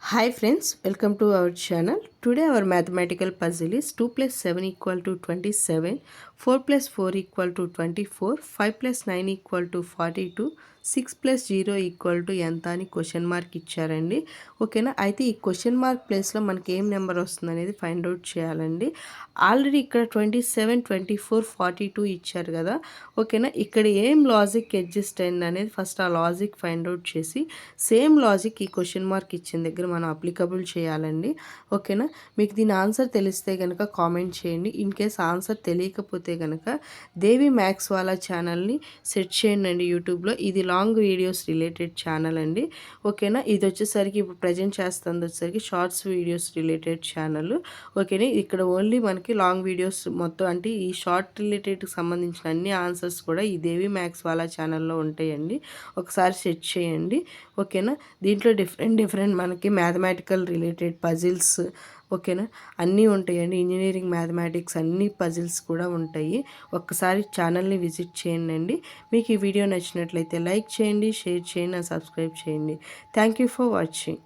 Hi friends, welcome to our channel. Today our mathematical puzzle is 2 plus 7 equal to 27, 4 plus 4 equal to 24, 5 plus 9 equal to 42, 6 plus 0 equal to ఎంత అని question mark ఇచ్చారండి. ఓకేనా. అయితే ఈ question mark ప్లేస్లో మనకి ఏం నెంబర్ వస్తుంది అనేది ఫైండ్ అవుట్ చేయాలండి. ఆల్రెడీ ఇక్కడ 27, 24, 42 ఇచ్చారు కదా. ఓకేనా. ఇక్కడ ఏం లాజిక్ అడ్జస్ట్ అయింది అనేది ఫస్ట్ ఆ లాజిక్ ఫైండ్ అవుట్ చేసి సేమ్ లాజిక్ ఈ క్వశ్చన్ మార్క్ ఇచ్చిన దగ్గర మనం అప్లికబుల్ చేయాలండి. ఓకేనా. మీకు దీని ఆన్సర్ తెలిస్తే కనుక కామెంట్ చేయండి. ఇన్ కేస్ ఆన్సర్ తెలియకపోతే కనుక దేవి మ్యాథ్స్ వాళ్ళ ఛానల్ని సెర్చ్ చేయండి అండి యూట్యూబ్లో. ఇది లాంగ్ వీడియోస్ రిలేటెడ్ ఛానల్ అండి. ఓకేనా. ఇది వచ్చేసరికి ఇప్పుడు ప్రజెంట్ చేస్తుంది వచ్చేసరికి షార్ట్స్ వీడియోస్ రిలేటెడ్ ఛానల్. ఓకేనా. ఇక్కడ ఓన్లీ మనకి లాంగ్ వీడియోస్ మొత్తం అంటే ఈ షార్ట్ రిలేటెడ్కి సంబంధించిన అన్ని ఆన్సర్స్ కూడా ఈ దేవి మ్యాథ్స్ వాళ్ళ ఛానల్లో ఉంటాయండి. ఒకసారి సెర్చ్ చేయండి. ఓకేనా. దీంట్లో డిఫరెంట్ మనకి మ్యాథమెటికల్ రిలేటెడ్ పజిల్స్ ఓకేనా అన్నీ ఉంటాయండి. ఇంజనీరింగ్ మ్యాథమెటిక్స్ అన్ని పజిల్స్ కూడా ఉంటాయి. ఒక్కసారి ఛానల్ని విజిట్ చేయండి. మీకు ఈ వీడియో నచ్చినట్లయితే లైక్ చేయండి, షేర్ చేయండి, సబ్స్క్రైబ్ చేయండి. Thank you for watching.